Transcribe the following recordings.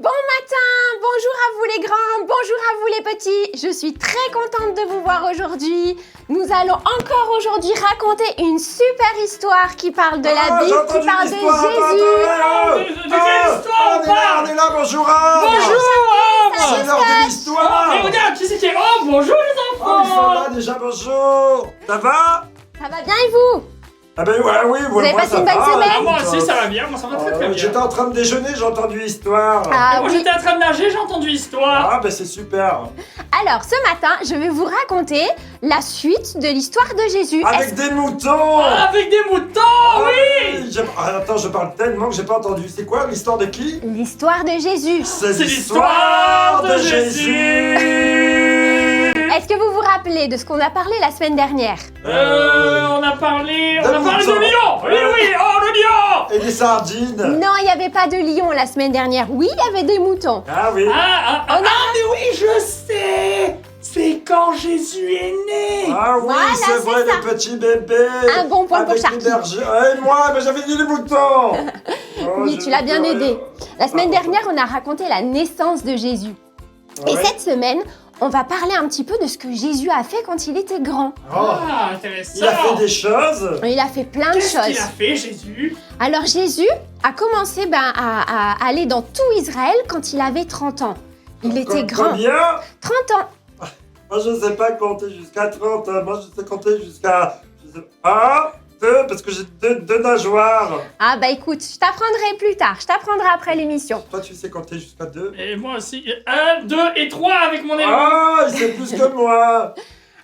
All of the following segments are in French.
Bon matin, bonjour à vous les grands, bonjour à vous les petits. Je suis très contente de vous voir aujourd'hui. Nous allons encore aujourd'hui raconter une super histoire qui parle de la Bible, qui parle de Jésus. De quelle histoire on parle? On est là, bonjour! Bonjour! C'est l'heure de l'histoire! Et regarde, qui c'est qui est... Oh, bonjour les Oh, mais ça enfants! va déjà, bonjour! Ça va? Ça va bien et vous? Ah ben ouais, oui, Vous avez passé une bonne semaine? Ah, moi aussi, ça va bien, moi ça va très bien. J'étais en train de déjeuner, j'ai entendu l'histoire. Ah Moi oui. j'étais en train de nager, j'ai entendu l'histoire. Ah ben c'est super. Alors ce matin, je vais vous raconter la suite de l'histoire de Jésus. Avec des moutons! Avec des moutons, oui! Attends, je parle tellement que j'ai pas entendu. C'est quoi l'histoire de qui? L'histoire de Jésus. C'est l'histoire de Jésus. Est-ce que vous vous rappelez de ce qu'on a parlé la semaine dernière? On a parlé de moutons. lion! Oui, oui, oh le lion! Et des sardines. Non, il n'y avait pas de lion la semaine dernière. Oui, il y avait des moutons. Ah oui. Mais oui, je sais! C'est quand Jésus est né! Ah oui, Voilà, c'est vrai, c'est ça. les petits bébés. Un bon point pour avec Sharky. une bergère. Et moi, mais j'avais dit les moutons. Oui, tu l'as bien aidé. La semaine dernière, on a raconté la naissance de Jésus. Et Ouais. cette semaine, on va parler un petit peu de ce que Jésus a fait quand il était grand. Oh, Ah, intéressant! il a fait des choses. Il a fait plein de Qu'est-ce qu'il choses. a fait, Jésus? Alors Jésus a commencé à aller dans tout Israël quand il avait 30 ans. Il était grand. Combien? 30 ans. Moi, je sais pas compter jusqu'à 30. Moi, je sais compter jusqu'à... 1, 2, parce que j'ai deux nageoires. Ah bah écoute, je t'apprendrai plus tard. Je t'apprendrai après l'émission. Toi, tu sais compter jusqu'à 2. Et moi aussi. 1, 2 et 3 avec mon élément. Ah, il sait plus que moi.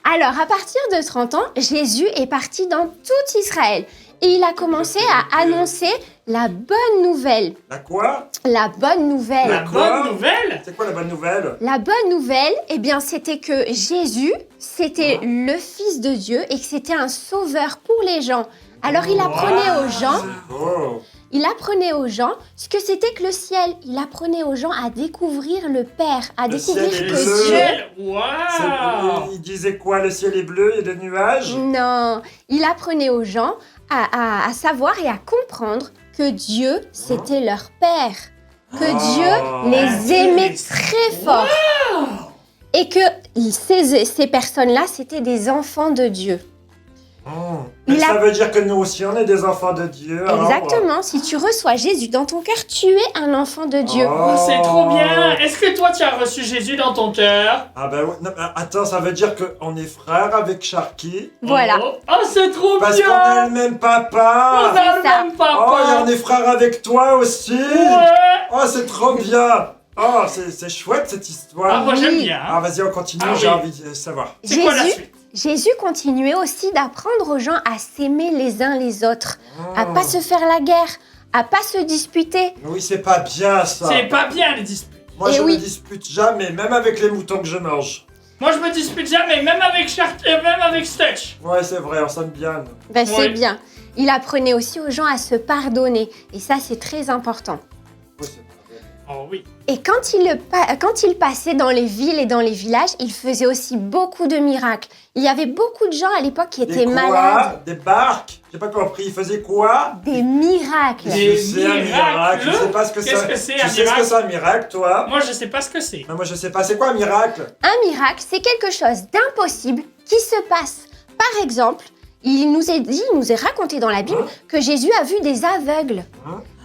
Alors à partir de 30 ans, Jésus est parti dans tout Israël. Et il a commencé à annoncer la bonne nouvelle. La quoi? La bonne nouvelle. La bonne nouvelle? C'est quoi la bonne nouvelle? La bonne nouvelle, eh bien, c'était que Jésus, c'était le Fils de Dieu et que c'était un sauveur pour les gens. Alors, il apprenait aux gens ce que c'était que le ciel. Il apprenait aux gens à découvrir le Père, à Le découvrir ciel est que bleu. Dieu... Waouh! Il disait quoi? Le ciel est bleu, il y a des nuages? Non, il apprenait aux gens à savoir et à comprendre que Dieu, c'était leur Père. Que Dieu les aimait très fort. Et que ces personnes-là, c'était des enfants de Dieu. Mais Il ça a- veut dire que nous aussi, on est des enfants de Dieu. alors. Exactement, si tu reçois Jésus dans ton cœur, tu es un enfant de Dieu. Oh, c'est trop bien! Est-ce que toi tu as reçu Jésus dans ton cœur? Ah ben oui, non, mais attends, ça veut dire qu'on est frères avec Sharky. Voilà. Oh, c'est trop Parce bien! qu'on a le même On papa. a le ça. même Oh, et papa! on est frères avec toi aussi. Ouais! Oh, c'est trop bien. Oh, c'est chouette cette histoire. Ah, moi j'aime Oui. bien! Ah, vas-y, on continue, Ah, j'ai oui. envie de savoir. C'est quoi la Jésus, suite? Jésus continuait aussi d'apprendre aux gens à s'aimer les uns les autres, à pas se faire la guerre, à pas se disputer. Oui, c'est pas bien ça. C'est pas bien les disputes! Moi, Eh je oui. me dispute jamais, même avec les moutons que je mange. Moi je me dispute jamais, même avec Shark et même avec Stitch! Ouais, c'est vrai, on s'aime bien. nous. Ben, c'est Ouais. bien. Il apprenait aussi aux gens à se pardonner. Et ça, c'est très important. Ouais, c'est pas vrai. Oh oui! Et quand il passait dans les villes et dans les villages, il faisait aussi beaucoup de miracles. Il y avait beaucoup de gens à l'époque qui étaient Des quoi? malades. Des barques? J'ai pas compris, il faisait quoi? Des miracles. Des Je sais un miracle, miracles? je sais pas ce que c'est. Qu'est-ce que c'est, Tu un sais ce que miracle? c'est un miracle, toi? Moi je sais pas ce que c'est! Mais moi, je sais pas, c'est quoi un miracle? Un miracle, c'est quelque chose d'impossible qui se passe. Par exemple, il nous est raconté dans la Bible que Jésus a vu des aveugles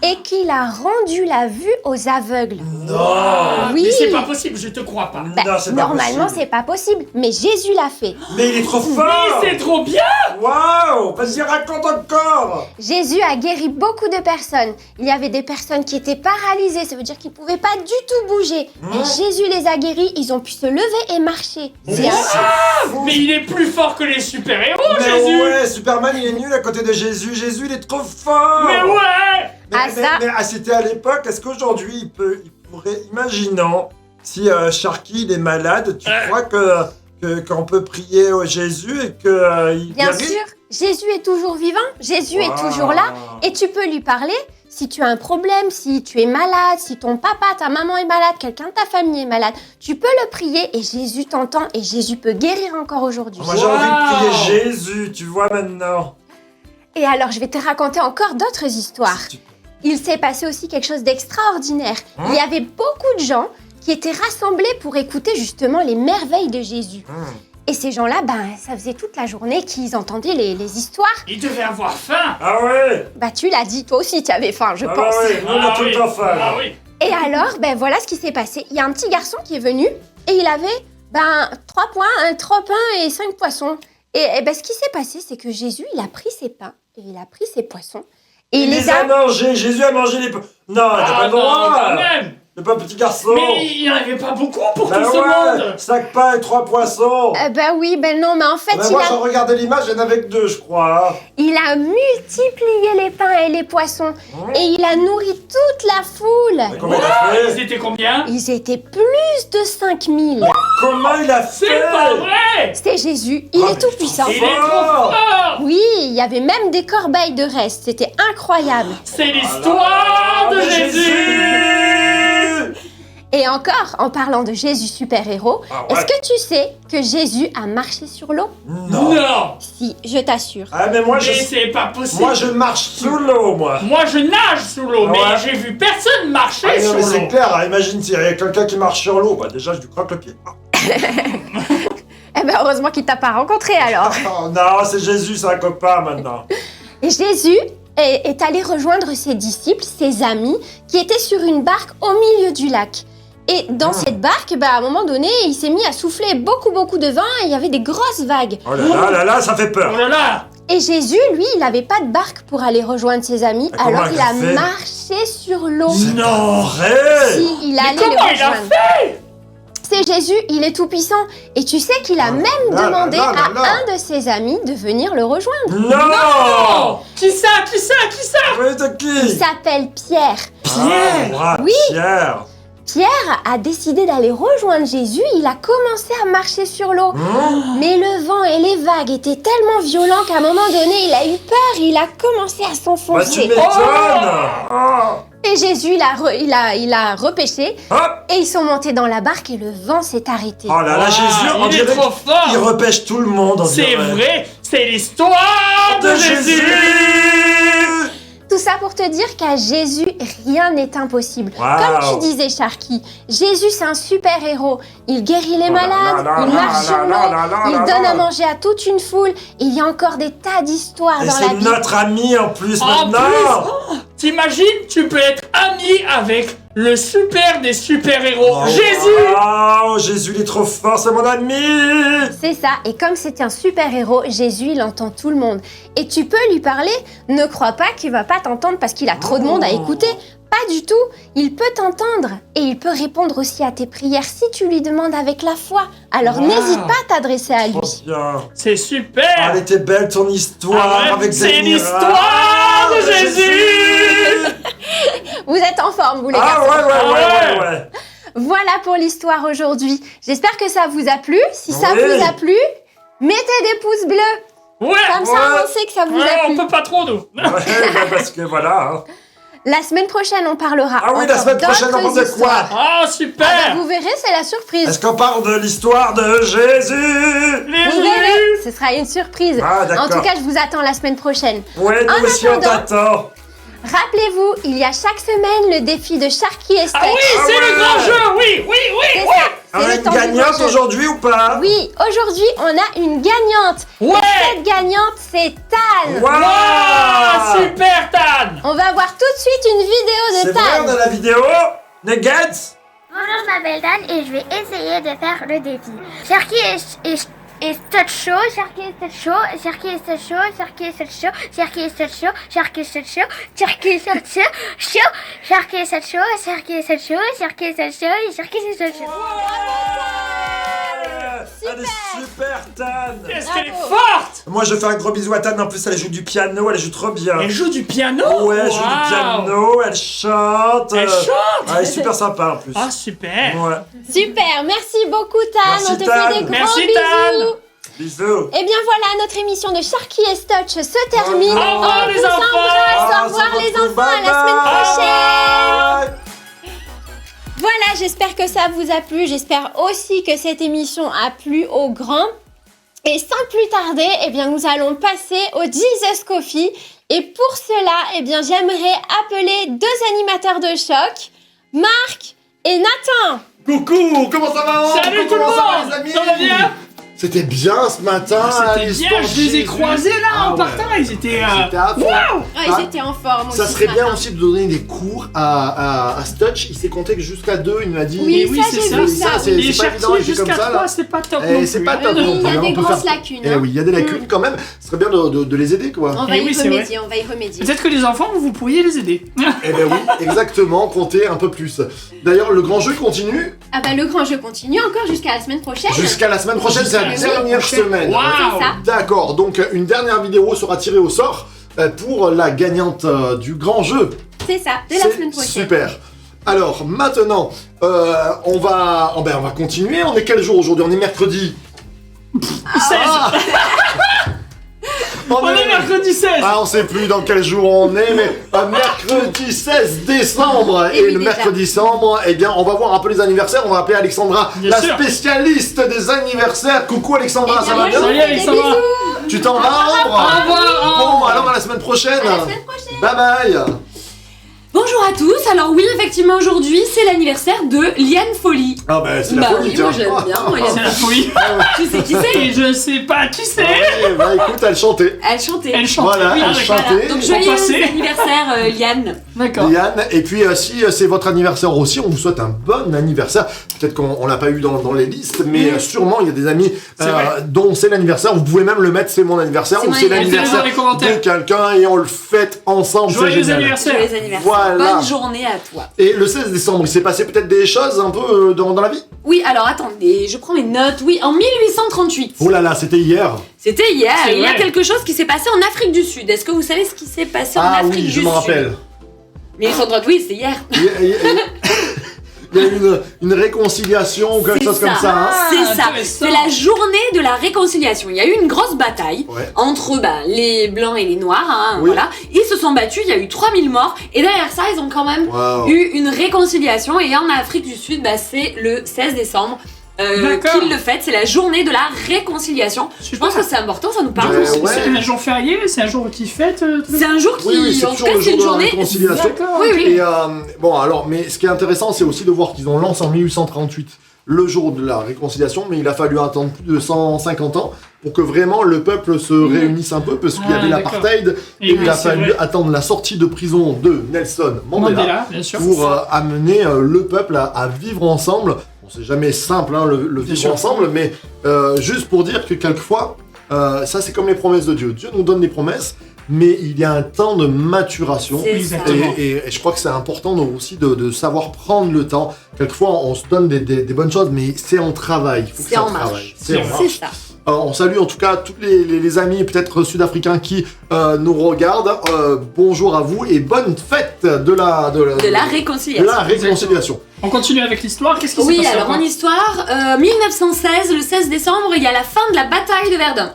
et qu'il a rendu la vue aux aveugles. Non! Oui. Mais c'est pas possible, je te crois pas! Bah, Non, c'est pas normalement, possible. c'est pas possible, mais Jésus l'a fait. Mais il est trop fort! Mais c'est trop bien! Waouh! Vas-y, raconte encore! Jésus a guéri beaucoup de personnes. Il y avait des personnes qui étaient paralysées, ça veut dire qu'ils ne pouvaient pas du tout bouger. Et Jésus les a guéris, ils ont pu se lever et marcher. C'est Mais un- c'est fou. Mais il est plus fort que les super-héros, Mais Jésus! ouais, Superman, il est nul à côté de Jésus. Jésus, il est trop fort! Mais ouais! Ah, C'était à l'époque. Est-ce qu'aujourd'hui, il pourrait, imaginons, si Sharky, il est malade, tu crois qu'on peut prier au Jésus et qu'il Bien guérit? sûr, Jésus est toujours vivant, Jésus est Waouh. toujours là et tu peux lui parler si tu as un problème, si tu es malade, si ton papa, ta maman est malade, quelqu'un de ta famille est malade. Tu peux le prier et Jésus t'entend et Jésus peut guérir encore aujourd'hui. Moi, j'ai envie de Waouh. prier Jésus, tu vois maintenant. Et alors, je vais te raconter encore d'autres histoires. il s'est passé aussi quelque chose d'extraordinaire. Il y avait beaucoup de gens qui étaient rassemblés pour écouter justement les merveilles de Jésus. Et ces gens-là, ça faisait toute la journée qu'ils entendaient les histoires. Il devait avoir faim. Ah ouais. Tu l'as dit, toi aussi tu avais faim, je Ah pense. bah oui, nous on a tout le temps faim. Ah oui. Et alors, voilà ce qui s'est passé. Il y a un petit garçon qui est venu et il avait 3 points, 3 pains et 5 poissons. Et ce qui s'est passé, c'est que Jésus, il a pris ses pains et il a pris ses poissons. Et Il les a mangés, Jésus a mangé les... Non, il n'a pas le droit. quand même. C'est pas un petit garçon. Mais il n'y en avait pas beaucoup pour Ben tout ce ouais, monde. 5 pains et 3 poissons. Oui, non, mais en fait, Moi, j'ai regardé l'image, il n'y en avait que 2, je crois. il a multiplié les pains et les poissons. Et il a nourri toute la foule. Mais comment il a Ils fait? étaient combien? Ils étaient plus de 5000. Comment il a fait? C'est pas vrai. C'était Jésus, il Oh, est mais tout puissant. Il est trop fort. Oui, il y avait même des corbeilles de reste, c'était incroyable. C'est l'histoire de Jésus. Et encore, en parlant de Jésus super-héros, Ah ouais. est-ce que tu sais que Jésus a marché sur l'eau? Non. Non. Si, je t'assure. Ah, mais moi, Mais c'est pas possible. moi, je marche sous l'eau, moi. Moi, je nage sous l'eau, mais Ouais. j'ai vu personne marcher Ah, non, sur mais c'est l'eau. clair, imagine s'il y a quelqu'un qui marche sur l'eau. Déjà, je lui croque le pied. Heureusement qu'il t'a pas rencontré alors. Oh, non, c'est Jésus, c'est un copain maintenant. Et Jésus est allé rejoindre ses disciples, ses amis, qui étaient sur une barque au milieu du lac. Et dans cette barque, à un moment donné, il s'est mis à souffler beaucoup de vent et il y avait des grosses vagues. Oh là là, ça fait peur. Oh là là. Et Jésus, lui, il n'avait pas de barque pour aller rejoindre ses amis, Ah, comment alors il il a a fait marché sur l'eau. Non. Vrai. Si, il allait Comment les il a rejoindre. fait? C'est Jésus, il est tout puissant. Et tu sais qu'il a même là demandé là là à là. un de ses amis de venir le rejoindre. Non. Qui ça? Oui, de Il qui? s'appelle Pierre. Ah, Oui. Pierre. Pierre a décidé d'aller rejoindre Jésus, il a commencé à marcher sur l'eau. Mais le vent et les vagues étaient tellement violents qu'à un moment donné, il a eu peur, il a commencé à Bah, tu s'enfoncer. m'étonnes. Oh. Et Jésus, il a repêché Hop. et ils sont montés dans la barque et le vent s'est arrêté. Oh là là, Jésus, on il est dirait trop fort. qu'il repêche tout le monde. on C'est dirait. vrai, c'est l'histoire de Jésus. Tout ça pour te dire qu'à Jésus, rien n'est impossible. Wow. Comme tu disais, Sharky, Jésus, c'est un super-héros. Il guérit les malades, il marche sur l'eau, il donne à manger à toute une foule. Et il y a encore des tas d'histoires Et dans la c'est Bible. notre ami en plus En maintenant. plus, t'imagines, tu peux être ami avec le super des super-héros, Oh, Jésus. wow, Jésus, il est trop fort, c'est mon ami. C'est ça, et comme c'est un super-héros, Jésus, il entend tout le monde. Et tu peux lui parler, ne crois pas qu'il va pas t'entendre parce qu'il a trop de monde à écouter. Pas du tout, il peut t'entendre. Et il peut répondre aussi à tes prières si tu lui demandes avec la foi. Alors Wow. n'hésite pas à t'adresser à Trop lui. bien. C'est Ah, super. elle était belle ton histoire Ah ouais, avec des c'est miracles. l'histoire de Jésus. Vous êtes en forme, vous les Ah garçons. ouais. Voilà pour l'histoire aujourd'hui. J'espère que ça vous a plu. Si ça Oui. vous a plu, mettez des pouces bleus. Ouais. Comme ça, Ouais. on sait que ça vous Ouais, a on plu. peut pas trop nous. Ouais, bah, parce que voilà. Hein. La semaine prochaine, on parlera Ah oui, la encore semaine prochaine, on d'autres parle de quoi? histoires. Ah, super. Vous verrez, c'est la surprise. Est-ce qu'on parle de l'histoire de Jésus? Vous verrez, ce sera une surprise. Ah, d'accord. En tout cas, je vous attends la semaine prochaine. Ouais, nous En aussi on attendant- t'attend. Rappelez-vous, il y a chaque semaine le défi de Sharky et Steak. Ah oui, c'est ouais. le grand jeu. Oui. C'est ça, On c'est a le une temps du gagnante grand jeu. aujourd'hui ou pas? Oui, aujourd'hui, on a une gagnante. Ouais. Et cette gagnante, c'est Tan. Waouh. Ah, super Tan. On va voir tout de suite une vidéo C'est de vrai, on Tan. a la vidéo. Nuggets. Bonjour, je m'appelle Dan et je vais essayer de faire le défi. Sharky est touch show, Sharky est touch show, Sharky est touch show, Sharky est touch show, Sharky est touch show, Sharky est touch show, Sharky est touch show, Sharky est touch show, Sharky est touch show, Sharky est touch show, Sharky est touch show. Elle est super, Tan. Est-ce qu'elle est Bravo. forte? Moi, je fais un gros bisou à Tan. En plus, elle joue du piano. Elle joue trop bien. Elle joue du piano. Ouais, elle joue du Waouh. piano. Elle chante. Elle chante. Elle est super sympa en plus. Ah, super. Ouais. Super, merci beaucoup Tan. Merci, on te Tan. fait des gros Merci, bisous. Tan. Bisous. Et bien voilà, notre émission de Sharky et Touch se termine. Au revoir, On les vous enfants. embrasse. Ah, Au revoir ça les va, enfants, à la bye semaine bye. prochaine. Voilà, j'espère que ça vous a plu. J'espère aussi que cette émission a plu aux grands. Et sans plus tarder, eh bien, nous allons passer au Jesus Coffee. Et pour cela, eh bien, j'aimerais appeler 2 animateurs de choc, Marc et Nathan. Coucou, comment ça va? Salut tout le Comment ça va, monde. les amis? Ça va bien? C'était bien ce matin. C'était les bien, sports je les ai Jésus. croisés là Ah en ouais. partant, ils étaient... C'était à fond. Ah, Ah, ils étaient en forme aussi. Ça serait ce bien matin. aussi de donner des cours à Stutch. Il s'est compté que jusqu'à 2, il m'a dit. Oui, oui, ça, c'est j'ai ça. vu Ça, ça. c'est- oui. Les pas évident, Cherki il fait jusqu'à comme ça, 3, là. c'est pas top Eh, non c'est plus, pas hein. top Oui, non il y plus, a hein, des on peut grosses faire- lacunes. Eh oui, il y a des lacunes quand même. Ce serait bien de les aider, quoi. On va Eh y oui, c'est remédier, on va y remédier. Peut-être que les enfants, vous pourriez les aider. Eh ben oui, exactement, comptez un peu plus. D'ailleurs, le grand jeu continue Ah bah le grand jeu continue encore jusqu'à la semaine prochaine. jusqu'à la semaine prochaine, c'est la Jusqu'à la dernière semaine semaine. Waouh. C'est ça. D'accord, donc une dernière vidéo sera tirée au sort pour la gagnante du grand jeu. C'est ça, de la C'est semaine prochaine. Super. Alors maintenant, on va continuer. On est quel jour aujourd'hui? On est mercredi. 16. On est mercredi 16. Ah, on sait plus dans quel jour on est, mais mercredi 16 décembre. Et Et oui, le déjà. mercredi décembre, eh bien, on va voir un peu les anniversaires. On va appeler Alexandra, Bien la sûr. spécialiste des anniversaires. Coucou Alexandra, Eh ça bien, va moi, bien? je vous Salut, fais des Alexandra. bisous. Tu t'en vas, Ambre? Au revoir. Bon, alors à la semaine prochaine. À la semaine prochaine. Bye bye. Bonjour à tous, alors oui effectivement aujourd'hui c'est l'anniversaire de Liane Folly. Ah bah c'est la Bah folie, oui, moi tiens. j'aime bien, moi, C'est la folie. tu sais qui c'est? Et je sais pas qui c'est. Ouais, bah écoute, elle chantait. Elle chantait. Elle chante. Voilà, Oui, elle d'accord. chantait. Donc Pour joyeux passer. anniversaire Liane. D'accord. Liane, et puis si c'est votre anniversaire aussi, on vous souhaite un bon anniversaire. Peut-être qu'on l'a pas eu dans les listes, mais sûrement il y a des amis C'est vrai. dont c'est l'anniversaire. Vous pouvez même le mettre, c'est mon anniversaire, C'est ou mon c'est anniversaire. l'anniversaire Mettez-le dans les commentaires. de quelqu'un et on le fête ensemble. C'est Joyeux génial. anniversaire. Joyeux anniversaire. Voilà. Bonne journée à toi. Et le 16 décembre, il s'est passé peut-être des choses un peu dans la vie. Oui alors attendez, je prends mes notes. Oui en 1838. Oh là là, c'était hier. C'était hier, C'est il y a vrai. quelque chose qui s'est passé en Afrique du Sud. Est-ce que vous savez ce qui s'est passé en Ah Afrique oui, du je Sud? m'en rappelle. 1838 oui c'est hier. Il y a eu une réconciliation ou quelque C'est chose comme ça. ça. Hein. C'est ça, intéressant. c'est la journée de la réconciliation. Il y a eu une grosse bataille Ouais. entre les blancs et les noirs, hein, Oui. voilà. Ils se sont battus, il y a eu 3000 morts, et derrière ça, ils ont quand même Waouh. eu une réconciliation, et en Afrique du Sud, c'est le 16 décembre D'accord. qu'ils le fêtent, c'est la journée de la réconciliation. Je pense que c'est important, ça nous parle Ouais, aussi. ouais. C'est un jour férié, c'est un jour qui fête. C'est un jour qui, Oui, c'est en tout toujours cas, le c'est jour une de la journée... réconciliation. D'accord. Oui, oui. Et bon, alors, mais ce qui est intéressant, c'est aussi de voir qu'ils ont lancé en 1838 le jour de la réconciliation, mais il a fallu attendre plus de 150 ans pour que vraiment le peuple se réunisse un peu, parce qu'il y Ah, avait d'accord. l'apartheid, Et et oui, il a c'est fallu vrai. attendre la sortie de prison de Nelson Mandela, Mandela, bien sûr. pour amener le peuple à vivre ensemble. Bon, c'est jamais simple, hein, le Bien vivre sûr. ensemble, mais juste pour dire que quelquefois, ça c'est comme les promesses de Dieu. Dieu nous donne des promesses, mais il y a un temps de maturation. C'est Oui, ça. exactement. Et je crois que c'est important aussi de savoir prendre le temps. Quelquefois, on se donne des bonnes choses, mais c'est en travail. Il faut que C'est ça en marche. travaille. C'est en C'est marche. C'est ça. On salue en tout cas tous les amis peut-être sud-africains qui nous regardent. Bonjour à vous et bonne fête de la réconciliation. réconciliation. On continue avec l'histoire. Qu'est-ce qui s'est Oui, passé alors encore en histoire, 1916, le 16 décembre, il y a la fin de la bataille de Verdun.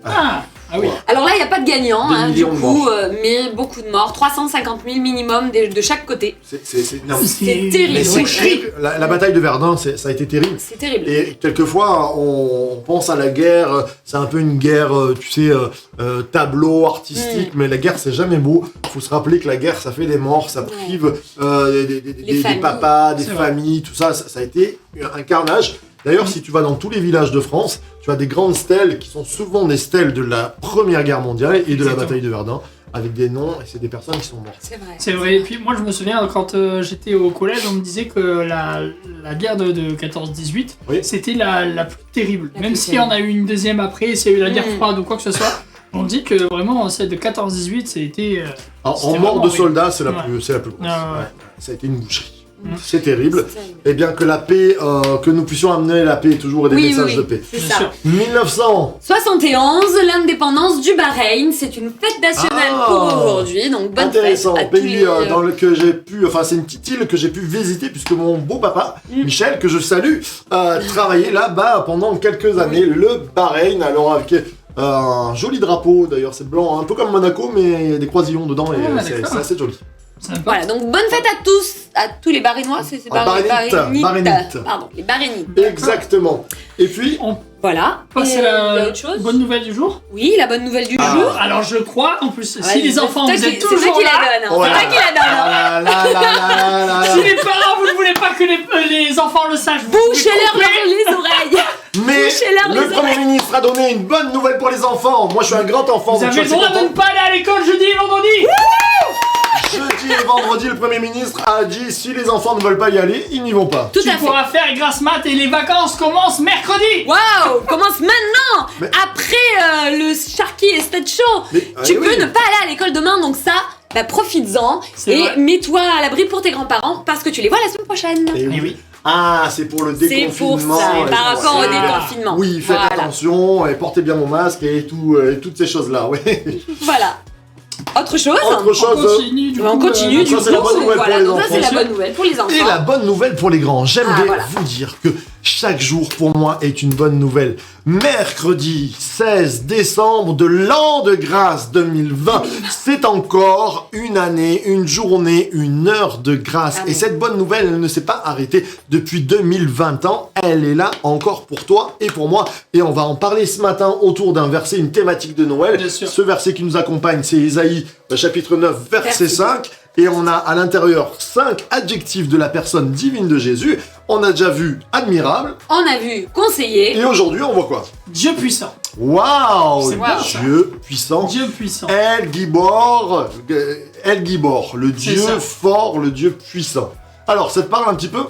Ah oui. Alors là, il n'y a pas de gagnant, Des hein, du millions de coup, morts. mais beaucoup de morts, 350 000 minimum de chaque côté. Non, C'est terrible. mais c'est Oui. terrible. La bataille de Verdun, ça a été terrible. C'est terrible. Et quelquefois, on pense à la guerre, c'est un peu une guerre, tu sais, tableau artistique, mais la guerre, c'est jamais beau. Il faut se rappeler que la guerre, ça fait des morts, ça prive des familles. papas, des C'est vrai. familles, tout ça, ça a été un carnage. D'ailleurs, si tu vas dans tous les villages de France, tu as des grandes stèles qui sont souvent des stèles de la Première Guerre mondiale et de la Exactement. bataille de Verdun, avec des noms, et c'est des personnes qui sont mortes. C'est vrai. C'est vrai. Et puis moi, je me souviens quand j'étais au collège, on me disait que la guerre de 14-18, Oui. c'était la plus terrible. La Même plus s'il y en a eu une deuxième après, s'il y a eu la guerre Mm. froide ou quoi que ce soit, on dit que vraiment celle de 14-18, ça a été. En C'était mort vraiment de horrible. soldats, c'est la Ouais. plus grosse. Ah ouais. Ouais. Ça a été une boucherie. Mm. C'est terrible. C'est terrible. Et bien que la paix, que nous puissions amener la paix toujours et des Oui, messages oui, de oui. paix. C'est Bien ça. sûr. 1900. 71, l'indépendance du Bahreïn, c'est une fête nationale Ah. pour aujourd'hui, donc bonne Intéressant, fête à tous pays les... dans lequel j'ai pu, enfin c'est une petite île que j'ai pu visiter puisque mon beau papa, Mm. Michel, que je salue, travaillait là-bas pendant quelques années, le Bahreïn, alors avec un joli drapeau d'ailleurs, c'est blanc, un peu comme Monaco, mais il y a des croisillons dedans et Ah, c'est d'accord. assez joli. Sympa. Voilà, donc bonne fête à tous les Bahreïnois, c'est Ah, Bahreïnites. Pardon, les Bahreïnites. Exactement. Et puis, Voilà. Oh, Et, c'est il y a la autre chose bonne nouvelle du jour. Oui, la bonne nouvelle du jour. Alors je crois, en plus, Ouais, si les enfants c'est vous toi êtes qui- c'est toi toujours qui là, la donne. Oh C'est là toi qui la donne. là là là là là. si les parents vous ne voulez pas que les enfants le sachent, vous Bouchez-leur pouvez couper. les oreilles. Mais Bouchez-leur le les Premier ministre a donné une bonne nouvelle pour les enfants. Moi, je suis un grand enfant. Vous donc avez je le suis droit de content. ne pas aller à l'école jeudi et vendredi. Jeudi et vendredi, le Premier ministre a dit si les enfants ne veulent pas y aller, ils n'y vont pas. Tout Tu à fait. pourras faire grâce mat et les vacances commencent mercredi. Waouh, commence maintenant. Mais- Après le Sharky et Stud Show. Mais, Tu allez, peux oui. ne pas aller à l'école demain, donc ça, bah profites-en C'est et vrai. mets-toi à l'abri pour tes grands-parents parce que tu les vois la semaine prochaine. Eh oui. Eh oui. Ah, c'est pour le C'est déconfinement. pour ça, et par tout rapport au ça. déconfinement. Oui, faites Voilà. attention et portez bien mon masque et tout, toutes ces choses-là. Ouais. Voilà. Autre chose Autre On chose. continue du On coup. continue du ça, coup. c'est la bonne nouvelle Voilà, pour les donc ça c'est enfants. la bonne nouvelle pour les enfants. Et la bonne nouvelle pour les grands, j'aimerais Ah, voilà. vous dire que chaque jour pour moi est une bonne nouvelle. Mercredi 16 décembre de l'an de grâce 2020, c'est encore une année, une journée, une heure de grâce. Ah Et oui. cette bonne nouvelle, elle ne s'est pas arrêtée depuis 2020 ans. Elle est là encore pour toi et pour moi. Et on va en parler ce matin autour d'un verset, une thématique de Noël. Bien sûr. Ce verset qui nous accompagne, c'est Ésaïe, chapitre 9, verset Verset 5. Et on a à l'intérieur 5 adjectifs de la personne divine de Jésus. On a déjà vu admirable. On a vu conseiller. Et aujourd'hui, on voit quoi? Dieu puissant. Waouh! C'est bon, ça. Dieu puissant. Dieu puissant. El Gibor, le C'est Dieu ça. fort, le Dieu puissant. Alors, ça te parle un petit peu?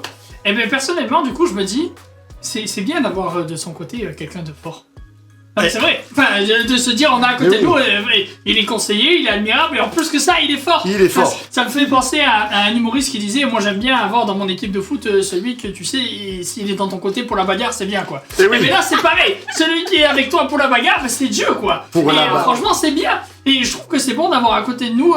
Et bien personnellement, du coup, je me dis, c'est bien d'avoir de son côté quelqu'un de fort. Ah, mais c'est vrai, enfin, de se dire, on a à côté Mais de oui. nous, il est conseiller, il est admirable, et en plus que ça, il est fort. Il est fort. Ça me fait penser à un humoriste qui disait, moi j'aime bien avoir dans mon équipe de foot celui que tu sais, s'il est dans ton côté pour la bagarre, c'est bien quoi. Eh oui. Mais là, c'est pareil, celui qui est avec toi pour la bagarre, ben, c'est Dieu quoi. Pour et la bagarre. franchement, c'est bien. Et je trouve que c'est bon d'avoir à côté de nous,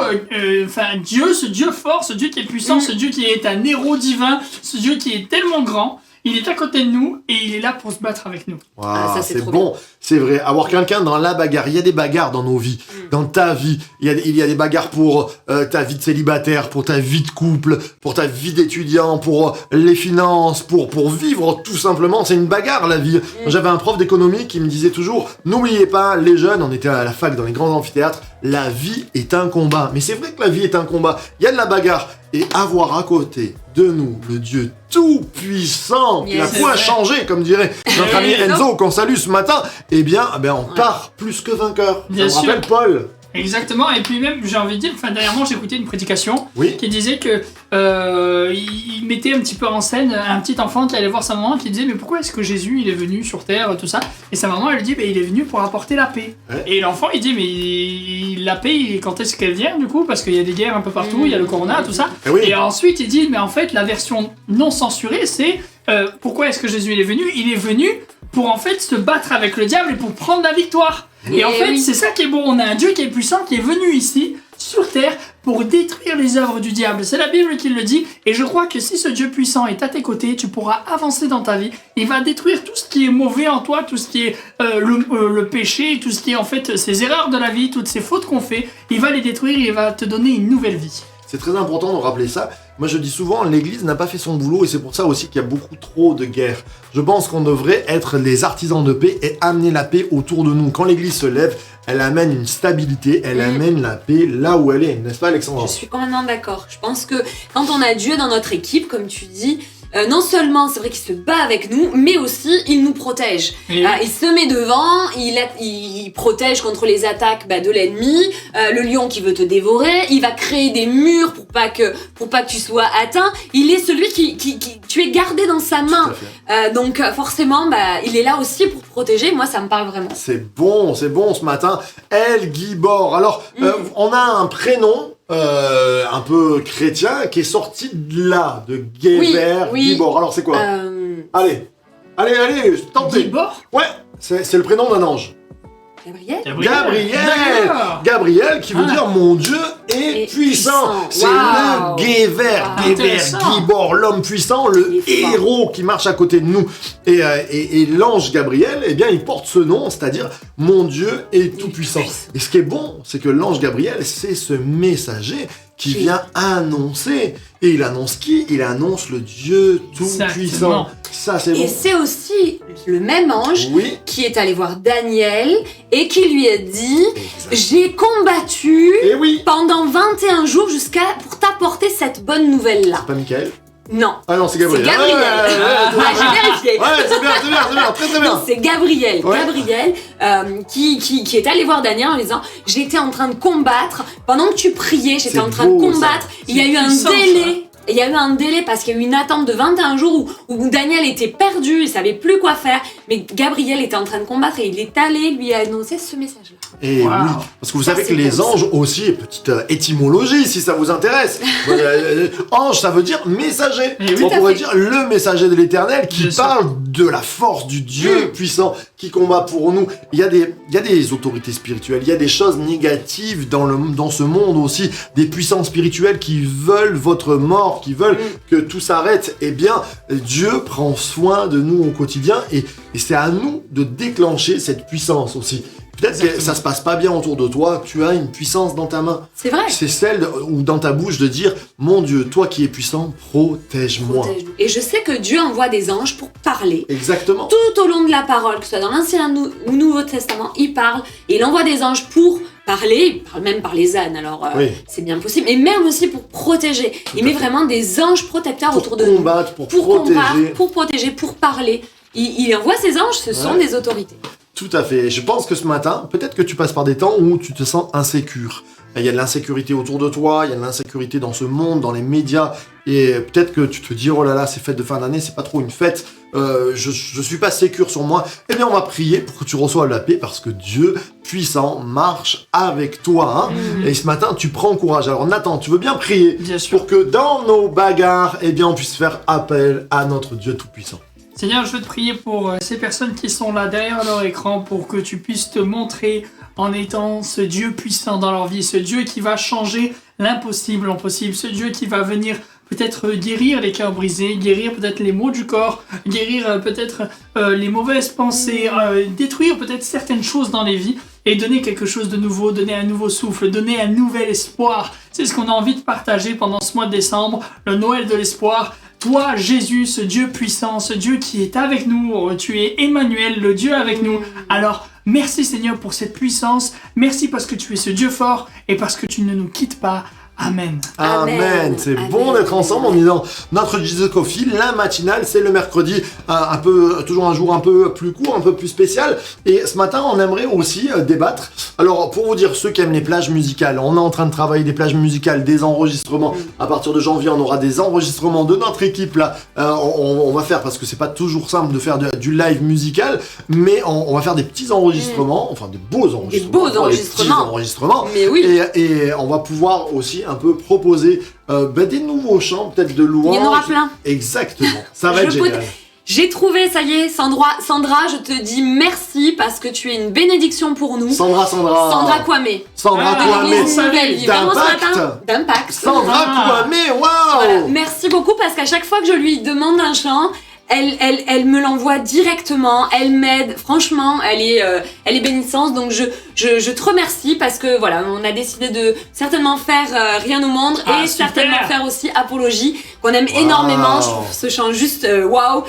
Dieu, ce Dieu fort, ce Dieu qui est puissant, ce Dieu qui est un héros divin, ce Dieu qui est tellement grand. Il est à côté de nous et il est là pour se battre avec nous. Waouh, Ah, ça, c'est c'est trop bon, c'est vrai. Avoir quelqu'un dans la bagarre, il y a des bagarres dans nos vies, dans ta vie. Il y a des bagarres pour ta vie de célibataire, pour ta vie de couple, pour ta vie d'étudiant, pour les finances, pour vivre tout simplement. C'est une bagarre la vie. J'avais un prof d'économie qui me disait toujours, n'oubliez pas, les jeunes, on était à la fac dans les grands amphithéâtres, la vie est un combat. Mais c'est vrai que la vie est un combat. Il y a de la bagarre. Et avoir à côté de nous le Dieu tout-puissant, qui a Yes. quoi C'est vrai. changer, comme dirait notre ami Enzo qu'on salue ce matin, eh bien, on part plus que vainqueur. Bien Ça me sûr. rappelle Paul. Exactement, et puis même, j'ai envie de dire, dernièrement, j'écoutais une prédication Oui. qui disait que il mettait un petit peu en scène un petit enfant qui allait voir sa maman qui disait mais pourquoi est-ce que Jésus il est venu sur terre, tout ça, et sa maman elle lui dit il est venu pour apporter la paix. Ouais. Et l'enfant il dit mais la paix quand est-ce qu'elle vient du coup, parce qu'il y a des guerres un peu partout, il y a le corona, tout ça. Eh oui. Et ensuite il dit mais en fait la version non censurée c'est pourquoi est-ce que Jésus il est venu pour en fait se battre avec le diable et pour prendre la victoire. Et en fait, oui. c'est ça qui est bon. On a un Dieu qui est puissant, qui est venu ici, sur terre, pour détruire les œuvres du diable. C'est la Bible qui le dit. Et je crois que si ce Dieu puissant est à tes côtés, tu pourras avancer dans ta vie. Il va détruire tout ce qui est mauvais en toi, tout ce qui est le péché, tout ce qui est en fait ces erreurs de la vie, toutes ces fautes qu'on fait. Il va les détruire et il va te donner une nouvelle vie. C'est très important de rappeler ça. Moi, je dis souvent, l'Église n'a pas fait son boulot et c'est pour ça aussi qu'il y a beaucoup trop de guerres. Je pense qu'on devrait être les artisans de paix et amener la paix autour de nous. Quand l'Église se lève, elle amène une stabilité, elle amène la paix là où elle est, n'est-ce pas, Alexandra? Je suis complètement d'accord. Je pense que quand on a Dieu dans notre équipe, comme tu dis, non seulement c'est vrai qu'il se bat avec nous, mais aussi il nous protège. Et Il se met devant, il protège contre les attaques de l'ennemi, le lion qui veut te dévorer, il va créer des murs pour pas que tu sois atteint. Il est celui qui tu es gardé dans sa main. Tout à fait. Donc forcément, il est là aussi pour protéger. Moi, ça me parle vraiment. C'est bon ce matin. El Gibor. Alors, on a un prénom un peu chrétien qui est sorti de là, de Geber, Oui. Gibor. Alors, c'est quoi? Allez, tentez. Gibor Ouais, c'est le prénom d'un ange. Gabriel. D'accord. Gabriel qui veut Ah. dire mon Dieu est Et puissant. puissant. C'est Waouh. le Geber, Waouh. Geber, Intéressant. Gibor, l'homme puissant, le Il est fort. héros qui marche à côté de nous. Et l'ange Gabriel, eh bien, il porte ce nom, c'est-à-dire mon Dieu est tout puissant. Et ce qui est bon, c'est que l'ange Gabriel, c'est ce messager qui vient annoncer. Et il annonce qui? Il annonce le Dieu Tout-Puissant. Exactement. Ça, c'est Et bon. c'est aussi le même ange Oui. qui est allé voir Daniel et qui lui a dit « J'ai combattu Et oui. pendant 21 jours pour t'apporter cette bonne nouvelle-là. C'est pas Michael » Non. Ah non, c'est C'est Gabriel. Gabriel. Ouais, J'ai vérifié. ouais, c'est bien, très Non, bien. c'est Gabriel. Ouais. Gabriel qui est allé voir Daniel en lui disant j'étais en train de combattre pendant que tu priais, j'étais C'est en train de beau, combattre. ça. Il y a eu un puissant, délai. Il y a eu un délai parce qu'il y a eu une attente de 21 jours où Daniel était perdu, il savait plus quoi faire. Mais Gabriel était en train de combattre et il est allé lui annoncer ce message-là. Et Wow. oui, parce que vous Ça, savez que c'est les beau, anges aussi, petite étymologie si ça vous intéresse. Ange, ça veut dire messager. Eh oui, On tout à pourrait fait. dire le messager de l'Éternel qui Bien sûr. parle de la force du Dieu puissant qui combat pour nous. Il y a des autorités spirituelles, il y a des choses négatives dans ce monde aussi, des puissances spirituelles qui veulent votre mort, qui veulent que tout s'arrête. Eh bien, Dieu prend soin de nous au quotidien et c'est à nous de déclencher cette puissance aussi. Peut-être que ça se passe pas bien autour de toi, tu as une puissance dans ta main. C'est vrai. C'est celle ou dans ta bouche de dire mon Dieu, toi qui es puissant, protège-moi. Protège-nous. Et je sais que Dieu envoie des anges pour parler. Exactement. Tout au long de la parole, que ce soit dans l'Ancien ou Nouveau Testament, il parle et il envoie des anges pour parler, il parle même par les ânes, alors Oui. c'est bien possible, mais même aussi pour protéger. Il met vraiment des anges protecteurs Pour autour de nous. combattre, pour Combattre, protéger. pour protéger, pour parler. Il envoie ses anges, ce sont Ouais. des autorités. Tout à fait. Je pense que ce matin, peut-être que tu passes par des temps où tu te sens insécure. Il y a de l'insécurité autour de toi, il y a de l'insécurité dans ce monde, dans les médias, et peut-être que tu te dis oh là là, ces fêtes de fin d'année, c'est pas trop une fête, je suis pas sécure sur moi. Eh bien, on va prier pour que tu reçoives la paix, parce que Dieu puissant marche avec toi. Hein. Et ce matin, tu prends courage. Alors Nathan, tu veux bien prier Bien sûr. pour que dans nos bagarres, eh bien, on puisse faire appel à notre Dieu tout-puissant. Seigneur, je veux te prier pour ces personnes qui sont là derrière leur écran pour que tu puisses te montrer en étant ce Dieu puissant dans leur vie, ce Dieu qui va changer l'impossible en possible, ce Dieu qui va venir peut-être guérir les cœurs brisés, guérir peut-être les maux du corps, guérir peut-être les mauvaises pensées, détruire peut-être certaines choses dans les vies et donner quelque chose de nouveau, donner un nouveau souffle, donner un nouvel espoir. C'est ce qu'on a envie de partager pendant ce mois de décembre, le Noël de l'espoir. Toi, Jésus, ce Dieu puissant, ce Dieu qui est avec nous, tu es Emmanuel, le Dieu avec nous. Alors, merci Seigneur pour cette puissance, merci parce que tu es ce Dieu fort et parce que tu ne nous quittes pas. Amen. Amen. C'est Amen. bon d'être ensemble en disant notre Jesus Coffee, la matinale, c'est le mercredi, toujours un jour un peu plus court, un peu plus spécial. Et ce matin, on aimerait aussi débattre. Alors, pour vous dire, ceux qui aiment les plages musicales, on est en train de travailler des plages musicales, des enregistrements. À partir de janvier, on aura des enregistrements de notre équipe là. On va faire, parce que c'est pas toujours simple de faire du live musical, mais on va faire des petits enregistrements, enfin des beaux enregistrements. beaux pas des enregistrements. petits enregistrements. Mais oui. Et on va pouvoir aussi un peu proposer des nouveaux chants, peut-être de louanges. Il y en aura plein. Exactement. Ça va Je être peux- génial. J'ai trouvé, ça y est, Sandra, je te dis merci parce que tu es une bénédiction pour nous. Sandra. Sandra Kwame. Sandra Ah, Kwame. L'église Nouvelle Vie. Vraiment ce D'impact. matin, D'impact. Sandra Ah. Kwame, waouh. Voilà. Merci beaucoup parce qu'à chaque fois que je lui demande un chant, elle me l'envoie directement, elle m'aide, franchement, elle est bénissante, donc je te remercie parce que voilà, on a décidé de certainement faire Rien au monde Ah, et super. certainement faire aussi Apologie, qu'on aime Wow. énormément, je trouve ce chant juste waouh,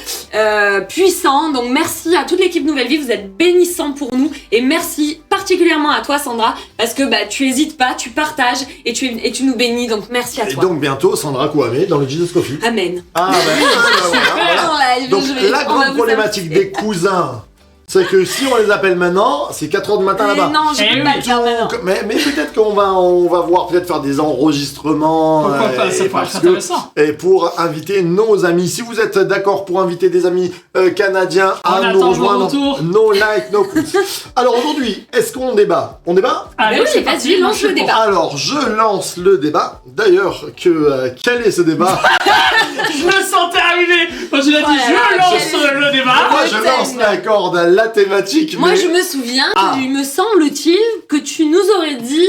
puissant, donc merci à toute l'équipe Nouvelle Vie, vous êtes bénissants pour nous et merci particulièrement à toi Sandra, parce que bah, tu hésites pas, tu partages et tu nous bénis, donc merci à Et toi. donc bientôt, Sandra Kwame dans le Jesus Coffee. Amen. Ah, voilà. Donc la grande problématique des cousins, c'est que si on les appelle maintenant, c'est 4h du matin là-bas. Non, je Eh peux oui. pas le faire maintenant. Mais peut-être qu'on va voir peut-être faire des enregistrements. Pourquoi pas, ça et pourrait parce être que- intéressant. Et pour inviter nos amis. Si vous êtes d'accord pour inviter des amis canadiens On à attend nous vos rejoindre, retours. no like, no pouce. Alors aujourd'hui, est-ce qu'on débat? On débat? Allez, Mais oui, c'est vas-y, parti, lance le c'est débat. Alors je lance le débat. D'ailleurs, quel est ce débat? Je me sentais arriver quand tu l'as dit, Oh là je là, lance quel- le débat. Moi je lance la corde à la thématique. Moi, mais- je me souviens, Ah. il me semble-t-il, que tu nous aurais dit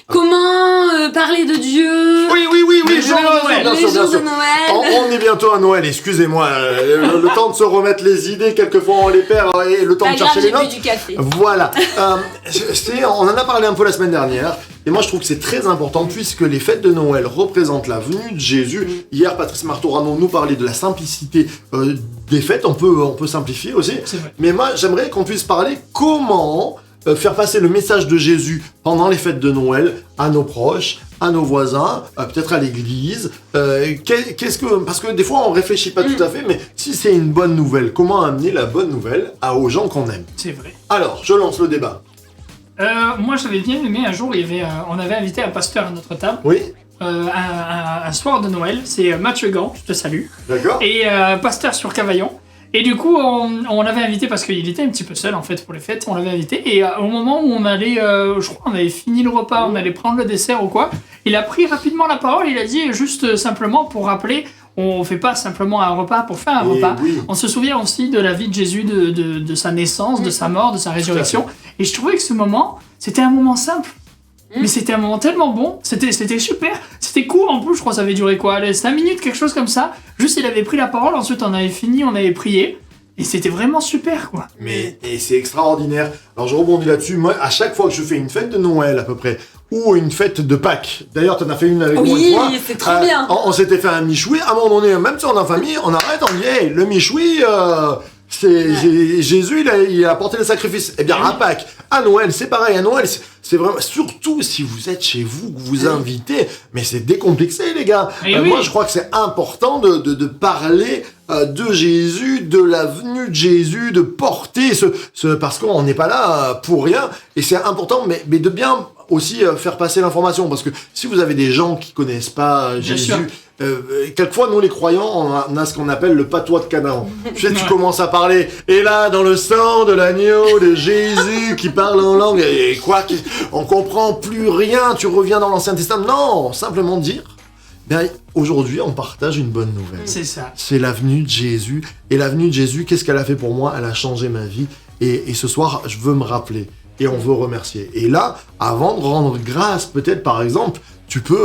comment parler de Dieu. Oui, Les je jours de lance, Noël. bien les sûr, bien jours de sûr. Noël. On est bientôt à Noël, excusez-moi. Le temps de se remettre les idées, quelquefois on les perd et le temps Pas de grave, chercher les j'ai bu notes. du café. Voilà. On en a parlé un peu la semaine dernière. Et moi, je trouve que c'est très important puisque les fêtes de Noël représentent la venue de Jésus. Hier, Patrice Martorano nous parlait de la simplicité des fêtes. On peut simplifier aussi. C'est vrai. Mais moi, j'aimerais qu'on puisse parler comment faire passer le message de Jésus pendant les fêtes de Noël à nos proches, à nos voisins, peut-être à l'église. Parce que des fois, on réfléchit pas tout à fait, mais si c'est une bonne nouvelle, comment amener la bonne nouvelle aux gens qu'on aime? C'est vrai. Alors, je lance le débat. Moi, j'avais bien aimé un jour, on avait invité un pasteur à notre table, Oui, un soir de Noël. C'est Mathieu Gant, je te salue. d'accord. Et pasteur sur Cavaillon. Et du coup, on l'avait invité parce qu'il était un petit peu seul en fait pour les fêtes. On l'avait invité et au moment où on allait, je crois, on avait fini le repas, on allait prendre le dessert ou quoi, il a pris rapidement la parole. Il a dit juste simplement pour rappeler, on fait pas simplement un repas pour faire un Et repas. oui. On se souvient aussi de la vie de Jésus, de sa naissance, de sa mort, de sa résurrection. Et je trouvais que ce moment, c'était un moment simple. Mais c'était un moment tellement bon, c'était super, c'était court en plus, je crois que ça avait duré quoi, 5 minutes, quelque chose comme ça. Juste il avait pris la parole, ensuite on avait fini, on avait prié, et c'était vraiment super quoi. Et c'est extraordinaire. Alors je rebondis là-dessus. Moi, à chaque fois que je fais une fête de Noël à peu près, ou une fête de Pâques, d'ailleurs t'en as fait une avec moi une fois. Oui, c'est trop bien. On s'était fait un michoui. À un moment donné, même si on est en famille, on arrête, on dit hey, le michoui, Jésus, il a apporté le sacrifice. Eh bien, à Pâques, à Noël, c'est pareil. À Noël, c'est vraiment, surtout si vous êtes chez vous, que vous invitez, mais c'est décomplexé, les gars. Et oui. Moi, je crois que c'est important de parler de Jésus, de la venue de Jésus, de porter parce qu'on n'est pas là pour rien. Et c'est important, mais de bien aussi faire passer l'information, parce que si vous avez des gens qui connaissent pas Jésus, sûr. quelquefois nous les croyants on a ce qu'on appelle le patois de Canaan. Tu sais, tu commences à parler et là dans le sang de l'agneau de Jésus qui parle en langue et quoi, on comprend plus rien, tu reviens dans l'Ancien Testament. Non, simplement dire ben, aujourd'hui on partage une bonne nouvelle. C'est ça. C'est la venue de Jésus. Et la venue de Jésus, qu'est-ce qu'elle a fait pour moi? Elle a changé ma vie. Et ce soir, je veux me rappeler. Et on veut remercier. Et là, avant de rendre grâce, peut-être par exemple, tu peux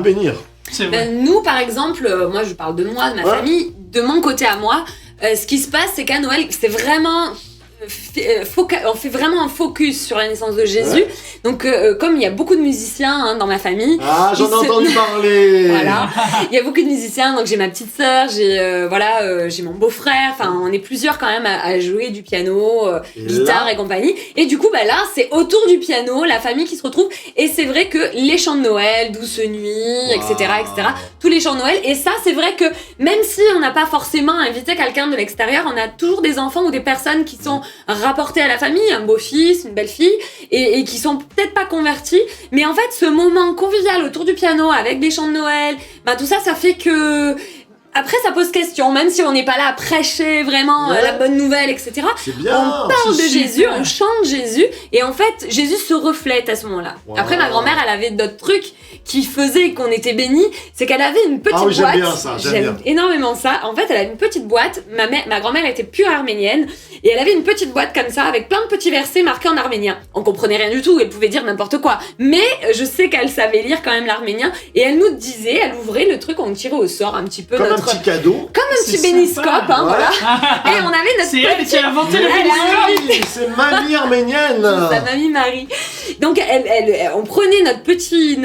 bénir. C'est vrai. Nous, par exemple, moi je parle de moi, de ma famille, de mon côté à moi, ce qui se passe, c'est qu'à Noël, c'est vraiment... on fait vraiment un focus sur la naissance de Jésus. Ouais. Donc, comme il y a beaucoup de musiciens dans ma famille... Ah, j'en ai entendu parler. Voilà, il y a beaucoup de musiciens, donc j'ai ma petite sœur, j'ai mon beau-frère, enfin on est plusieurs quand même à jouer du piano, guitare et compagnie. Et du coup, bah là, c'est autour du piano, la famille qui se retrouve. Et c'est vrai que les chants de Noël, Douce Nuit, etc., tous les chants de Noël. Et ça, c'est vrai que même si on n'a pas forcément invité quelqu'un de l'extérieur, on a toujours des enfants ou des personnes qui sont rapportés à la famille, un beau-fils, une belle-fille, et qui sont peut-être pas convertis, mais en fait ce moment convivial autour du piano avec des chants de Noël, ben tout ça fait que après ça pose question, même si on n'est pas là à prêcher vraiment la bonne nouvelle, etc. C'est bien. On parle de c'est Jésus, super. on chante Jésus, et en fait Jésus se reflète à ce moment-là. Wow. Après ma grand-mère, elle avait d'autres trucs qui faisaient qu'on était bénis, c'est qu'elle avait une petite oui, j'aime boîte. bien ça, j'aime bien. Énormément ça. En fait, elle avait une petite boîte. Ma grand-mère était pure arménienne et elle avait une petite boîte comme ça avec plein de petits versets marqués en arménien. On comprenait rien du tout, elle pouvait dire n'importe quoi. Mais je sais qu'elle savait lire quand même l'arménien et elle nous disait, elle ouvrait le truc, on tirait au sort un petit peu Comme notre... un petit cadeau. Comme un C'est petit béniscope, sympa. hein, voilà. Et on avait notre C'est elle qui a inventé le Elle a béniscope. Oui, c'est mamie arménienne. sa mamie Marie. Donc on prenait notre petit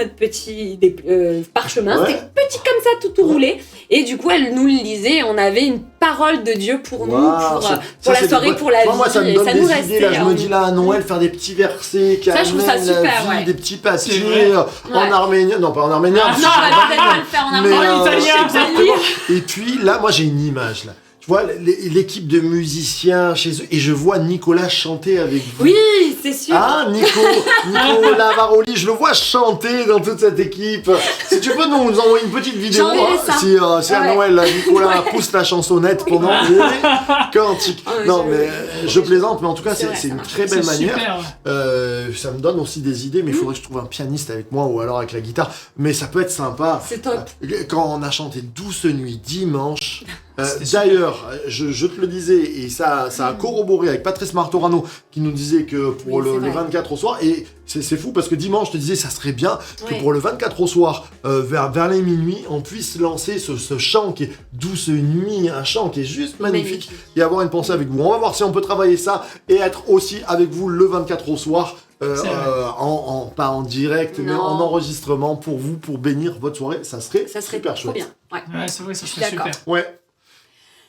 parchemin, Ouais. c'était petit comme ça, tout roulé. Et du coup, elle nous le lisait. Et on avait une parole de Dieu pour nous, Waouh, pour ça, la c'est soirée, des- pour la vie. Moi, ça me et donne ça nous des restait. idées. Là, je me hein. dis là à Noël, faire des petits versets qui Ça, je trouve ça amènent la super, vie, ouais. des petits C'est papiers vrai. en Ouais. arménien. Non, pas en arménien. Ah, parce Non, que elle je sais va pas pas le faire en Mais, arménien. italien, Exactement. Et puis là, moi j'ai une image là. Tu vois, l'équipe de musiciens chez eux, et je vois Nicolas chanter avec vous. Oui, c'est sûr. Ah, Nico Lavaroli, je le vois chanter dans toute cette équipe. Si tu peux nous envoyer une petite vidéo, J'enverrai ça. si à Ouais. Noël, là, Nicolas pousse la chansonnette pendant les cantiques. Ah, Non, mais je plaisante, mais en tout cas, C'est vrai, c'est ça une marche. très belle C'est manière. super. Ça me donne aussi des idées, mais il faudrait que je trouve un pianiste avec moi ou alors avec la guitare. Mais ça peut être sympa. C'est top. Quand on a chanté Douce Nuit dimanche, C'était super. d'ailleurs, je te le disais, et ça a corroboré avec Patrice Martorano qui nous disait que pour Oui, c'est le vrai. 24 au soir, et c'est fou parce que dimanche, je te disais, ça serait bien que Ouais. pour le 24 au soir, vers les minuit, on puisse lancer ce chant qui est Douce Nuit, un chant qui est juste magnifique, et avoir une pensée avec vous. On va voir si on peut travailler ça et être aussi avec vous le 24 au soir. C'est vrai. pas en direct, mais Non. en enregistrement pour vous, pour bénir votre soirée. Ça serait trop super chouette. bien. Ouais. Ouais, c'est vrai, ça Je suis serait super. d'accord. Ouais.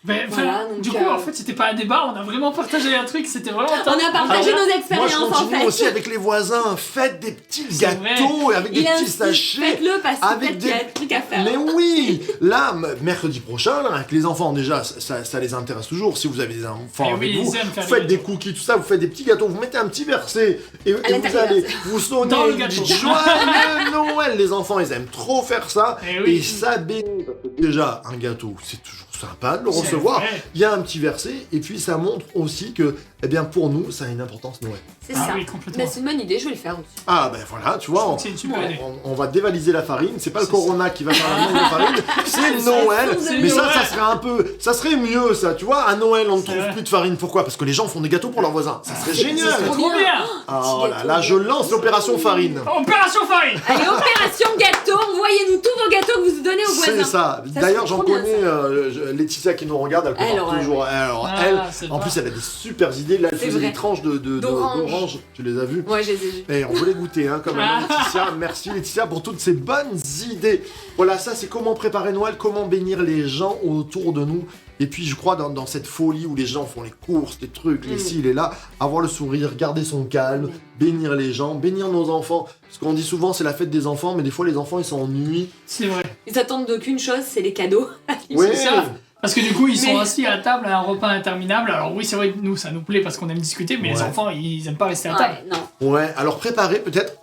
Mais, Voilà, donc, du coup, en fait, c'était pas un débat, on a vraiment partagé un truc, c'était vraiment On a partagé Alors, nos Moi, expériences je en continue fait. aussi avec les voisins. Faites des petits C'est gâteaux et avec des Il petits insiste, sachets. faites-le parce que avec peut-être qu'il y a des- des trucs à faire. Mais oui, là, mercredi prochain, là, avec les enfants, déjà, ça les intéresse toujours. Si vous avez des enfants Eh avec oui, vous, ils aiment faire vous des faites des gâteaux. cookies, tout ça, vous faites des petits gâteaux, vous mettez un petit verset et vous l'intérieur. allez vous sonner Dans le gâteau. joyeux Noël. Les enfants, ils aiment trop faire ça Eh oui. et ça bénit. Déjà, un gâteau, c'est toujours sympa de le C'est recevoir. vrai. Il y a un petit verset et puis ça montre aussi que, eh bien, pour nous, ça a une importance Noël. C'est Ah ça. oui, complètement. Bah, c'est une bonne idée, je vais le faire aussi. Ah ben voilà, tu Je vois, trouve on, que c'est une super idée. on va dévaliser la farine, c'est pas le C'est corona qui va faire la manque de farine, c'est Noël. c'est Mais ça, Noël. ça serait un peu, ça serait mieux ça, tu vois, à Noël on ne C'est trouve vrai. plus de farine, pourquoi? Parce que les gens font des gâteaux pour leurs voisins, ça serait génial. C'est trop bien. bien. Oh là là, je lance l'opération farine. Opération farine. Allez, opération gâteau, envoyez-nous tous vos gâteaux que vous donnez aux C'est voisins. ça. Ça, D'ailleurs, c'est j'en trop bien, connais Laetitia qui nous regarde, elle prépare Alors, toujours. Alors, Ah, elle, c'est en pas- plus, elle a des super idées. Là, elle C'est faisait vrai. des tranches d'orange. Tu les as vues? Ouais, je les ai vus. Et on veut les goûter, hein, comme elle dit, Laetitia. Merci Laetitia pour toutes ces bonnes idées. Voilà, ça c'est comment préparer Noël, comment bénir les gens autour de nous. Et puis je crois dans cette folie où les gens font les courses, les trucs, les ci, les là, avoir le sourire, garder son calme, bénir les gens, bénir nos enfants. Parce qu'on dit souvent c'est la fête des enfants, mais des fois les enfants ils s'ennuient. C'est vrai. Ils attendent d'aucune chose, c'est les cadeaux. Ouais. C'est ça. Parce que du coup, ils sont Mais- assis à table à un repas interminable. Alors oui, c'est vrai que nous, ça nous plaît parce qu'on aime discuter, mais les Ouais. enfants, ils aiment pas rester à table. Ouais, non. Ouais, alors préparer peut-être,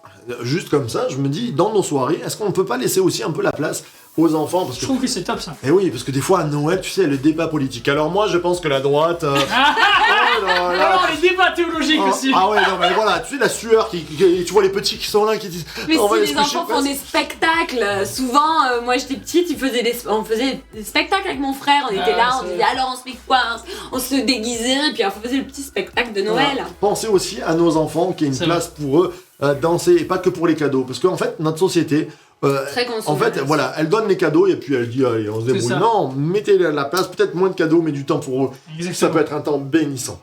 juste comme ça, je me dis, dans nos soirées, est-ce qu'on ne peut pas laisser aussi un peu la place aux enfants parce Je que... trouve que c'est top ça. Eh oui, parce que des fois à Noël, tu sais, le débat politique. Alors moi, je pense que la droite... oh là là. Alors, les débats théologiques Oh, aussi. ah ouais, non mais voilà, tu sais la sueur, tu vois les petits qui sont là, qui disent... Mais on va si se les coucher enfants font parce- des spectacles, souvent, moi j'étais petite, on faisait des spectacles avec mon frère, on était Ah, là, on c'est disait alors on se fait quoi, on se déguisait, et puis on faisait le petit spectacle de Noël. Voilà. Pensez aussi à nos enfants, qu'il y ait une C'est place pour eux, danser, et pas que pour les cadeaux. Parce qu'en fait, notre société... Très en consommatrice. fait, voilà, elle donne les cadeaux et puis elle dit allez, on se C'est débrouille. ça. Non, mettez la place, peut-être moins de cadeaux, mais du temps pour eux. Ça Exactement. peut être un temps bénissant.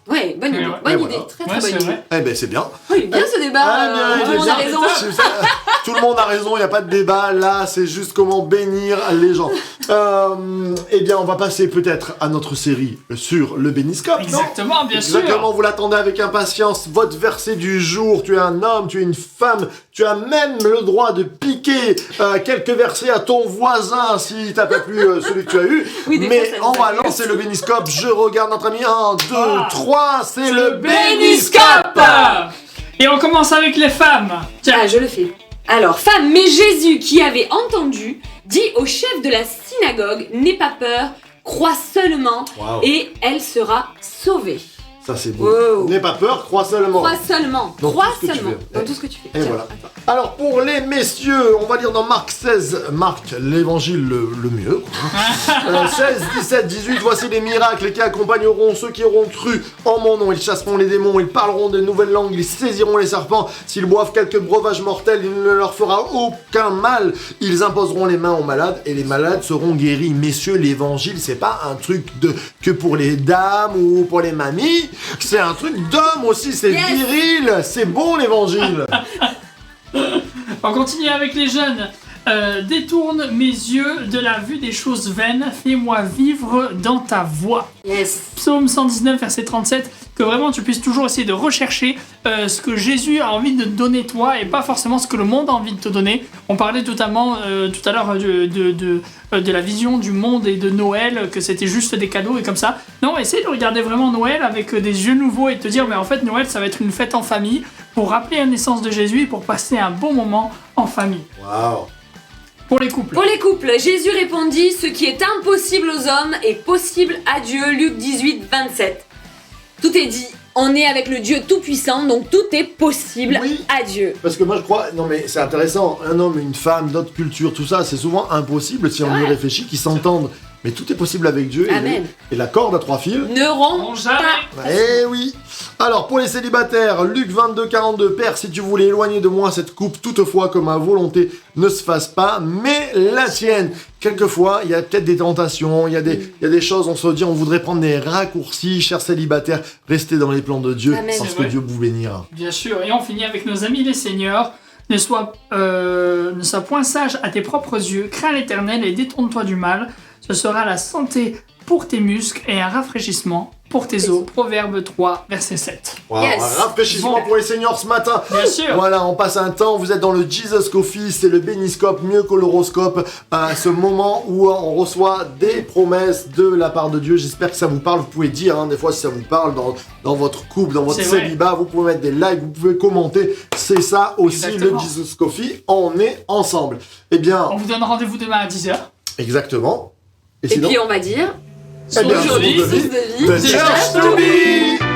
Ouais, bonne idée, Ouais, bonne ouais, idée, voilà. très Ouais, très c'est bonne idée. vrai. Eh ben c'est bien. Oh, il est bien ce débat, Ah, bien, tout il le est monde a bien. raison. Tout le monde a raison, il n'y a pas de débat. Là, c'est juste comment bénir les gens. Eh bien, on va passer peut-être à notre série sur le béniscope, non? Exactement, bien Exactement, sûr. vous l'attendez avec impatience. Votre verset du jour, tu es un homme, tu es une femme, tu as même le droit de piquer quelques versets à ton voisin si t'as pas plu celui que tu as eu. Oui, des fois, Mais ça nous on va arrive. lancer le béniscope. Je regarde notre ami. 1, 2, Ah. 3, c'est le Béniscope. Et on commence avec les femmes. Tiens, Ah, je le fais. Alors, femme, mais Jésus qui avait entendu, dit au chef de la synagogue, n'aie pas peur, crois seulement, Waouh. et elle sera sauvée. Ça c'est beau. Wow. N'aie pas peur, crois seulement. Crois seulement, Dans crois tout ce que tu seulement, fais. dans tout ce que tu fais. Et Tiens, voilà. attends. Alors pour les messieurs, on va lire dans Marc 16, Marc l'évangile le mieux. Quoi. 16, 17, 18, voici les miracles qui accompagneront ceux qui auront cru en mon nom. Ils chasseront les démons, ils parleront de nouvelles langues, ils saisiront les serpents. S'ils boivent quelques breuvages mortels, il ne leur fera aucun mal. Ils imposeront les mains aux malades et les malades seront guéris. Messieurs, l'évangile, c'est pas un truc que pour les dames ou pour les mamies, c'est un truc d'homme aussi, c'est Yes. viril, c'est bon l'évangile. on continue avec les jeunes. Détourne mes yeux de la vue des choses vaines, fais-moi vivre dans ta voie. Yes. Psaume 119, verset 37, que vraiment tu puisses toujours essayer de rechercher ce que Jésus a envie de te donner toi et pas forcément ce que le monde a envie de te donner. On parlait notamment tout à l'heure de la vision du monde et de Noël, que c'était juste des cadeaux et comme ça. Non, essaye de regarder vraiment Noël avec des yeux nouveaux et te dire, mais en fait Noël ça va être une fête en famille pour rappeler la naissance de Jésus et pour passer un bon moment en famille. Waouh. Pour les couples. Pour les couples, Jésus répondit, ce qui est impossible aux hommes est possible à Dieu. Luc 18, 27. Tout est dit. On est avec le Dieu Tout-Puissant, donc tout est possible Oui. à Dieu. Parce que moi je crois, non mais c'est intéressant, un homme, une femme, d'autres cultures, tout ça, c'est souvent impossible si on y réfléchit, qu'ils s'entendent mais tout est possible avec Dieu. Amen. Et la corde à 3 fils. Ne rompt On jamais. Eh oui. Alors pour les célibataires, Luc 22, 42, Père, si tu voulais éloigner de moi cette coupe, toutefois que ma volonté ne se fasse pas, mais la tienne. Quelquefois, il y a peut-être des tentations, il y a des choses, on se dit, on voudrait prendre des raccourcis, chers célibataires, restez dans les plans de Dieu, Amen. parce C'est que vrai. Dieu vous bénira. Bien sûr, et on finit avec nos amis les seigneurs. Ne sois point sage à tes propres yeux, crains l'Éternel et détourne-toi du mal. Ce sera la santé pour tes muscles et un rafraîchissement pour tes os. Proverbe 3, verset 7. Voilà, Yes. un rafraîchissement Bon. pour les seigneurs ce matin. Bien sûr. Voilà, on passe un temps, vous êtes dans le Jesus Coffee, c'est le béniscope mieux que l'horoscope, ce moment où on reçoit des promesses de la part de Dieu. J'espère que ça vous parle, vous pouvez dire, hein, des fois si ça vous parle dans votre couple, dans votre C'est vrai. célibat, vous pouvez mettre des likes, vous pouvez commenter, c'est ça aussi Exactement. le Jesus Coffee, on est ensemble. Eh bien, On vous donne rendez-vous demain à 10h. exactement. Et puis on va dire... eh bien, Source de vie. Source de vie. The Church to be.